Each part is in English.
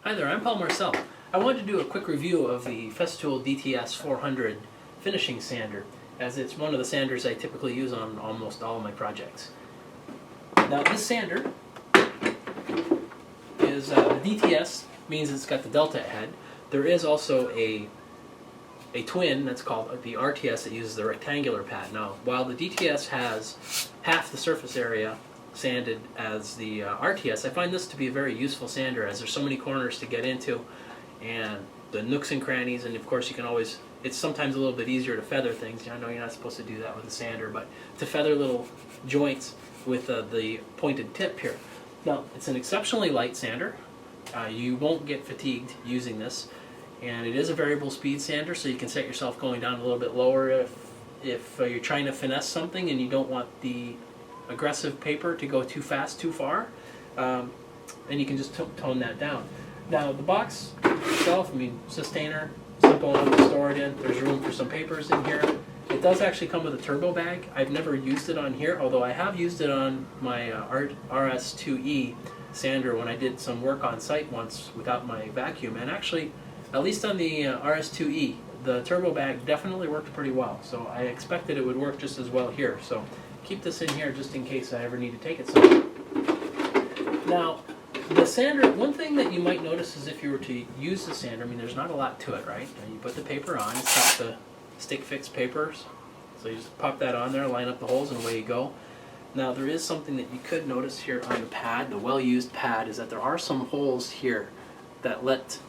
Hi there, I'm Paul Marcel. I wanted to do a quick review of the Festool DTS-400 finishing sander, as it's one of the sanders I typically use on almost all of my projects. Now this sander is, the DTS means it's got the delta head. There is also a twin that's called the RTS that uses the rectangular pad. Now while the DTS has half the surface area sanded as the RTS, I find this to be a very useful sander as there's so many corners to get into and the nooks and crannies, and of course you can always, it's sometimes a little bit easier to feather things. I know you're not supposed to do that with a sander, but to feather little joints with the pointed tip here. Now it's an exceptionally light sander. You won't get fatigued using this, and it is a variable speed sander, so you can set yourself going down a little bit lower if you're trying to finesse something and you don't want the aggressive paper to go too fast, too far, and you can just tone that down. Now the box itself, I mean, sustainer, simple one to store it in. There's room for some papers in here. It does actually come with a turbo bag. I've never used it on here, although I have used it on my RS2E sander when I did some work on site once without my vacuum, and actually, at least on the RS2E, the turbo bag definitely worked pretty well, so I expected it would work just as well here. So keep this in here just in case I ever need to take it somewhere. Now, the sander, one thing that you might notice is if you were to use the sander, I mean, there's not a lot to it, right? And you put the paper on, it's got the stick fix papers, so you just pop that on there, line up the holes, and away you go. Now, there is something that you could notice here on the pad, the well-used pad, is that there are some holes here that let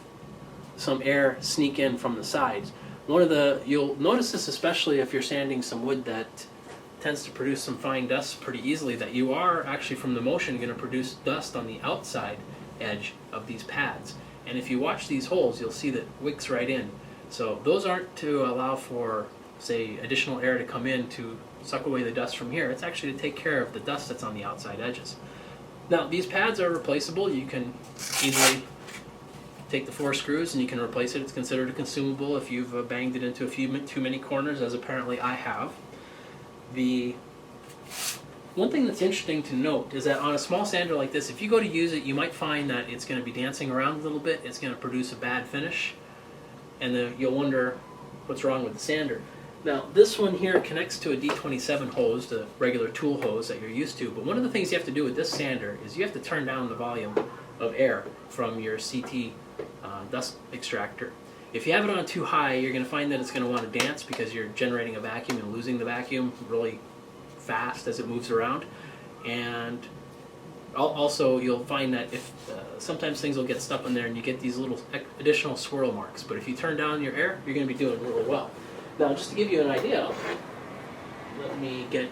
some air sneak in from the sides. You'll notice this especially if you're sanding some wood that tends to produce some fine dust pretty easily, that you are actually from the motion going to produce dust on the outside edge of these pads. And if you watch these holes, you'll see that it wicks right in. So those aren't to allow for, say, additional air to come in to suck away the dust from here. It's actually to take care of the dust that's on the outside edges. Now these pads are replaceable. You can easily take the 4 screws and you can replace it. It's considered a consumable if you've banged it into a few too many corners, as apparently I have. The one thing that's interesting to note is that on a small sander like this, if you go to use it, you might find that it's going to be dancing around a little bit. It's going to produce a bad finish, and then you'll wonder what's wrong with the sander. Now this one here connects to a D27 hose, the regular tool hose that you're used to, but one of the things you have to do with this sander is you have to turn down the volume of air from your CT dust extractor. If you have it on too high, you're going to find that it's going to want to dance because you're generating a vacuum and losing the vacuum really fast as it moves around. And also you'll find that if sometimes things will get stuck in there and you get these little additional swirl marks. But if you turn down your air, you're going to be doing really well. Now just to give you an idea, let me get,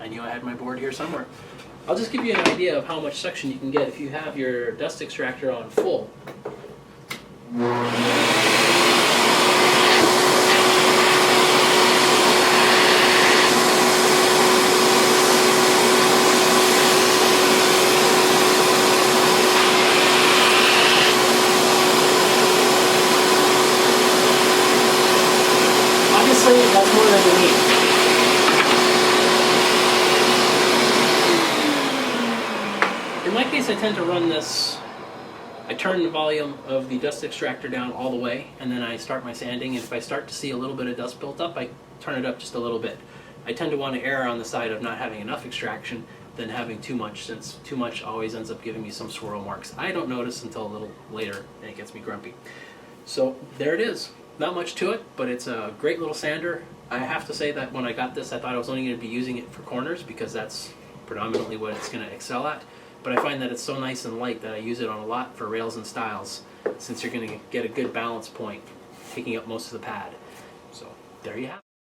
I knew I had my board here somewhere. I'll just give you an idea of how much suction you can get if you have your dust extractor on full. Obviously, that's more than you need. In my case, I tend to run this, I turn the volume of the dust extractor down all the way, and then I start my sanding, and if I start to see a little bit of dust built up, I turn it up just a little bit. I tend to want to err on the side of not having enough extraction than having too much, since too much always ends up giving me some swirl marks. I don't notice until a little later, and it gets me grumpy. So there it is. Not much to it, but it's a great little sander. I have to say that when I got this, I thought I was only going to be using it for corners because that's predominantly what it's going to excel at. But I find that it's so nice and light that I use it on a lot for rails and stiles, since you're going to get a good balance point taking up most of the pad. So there you have it.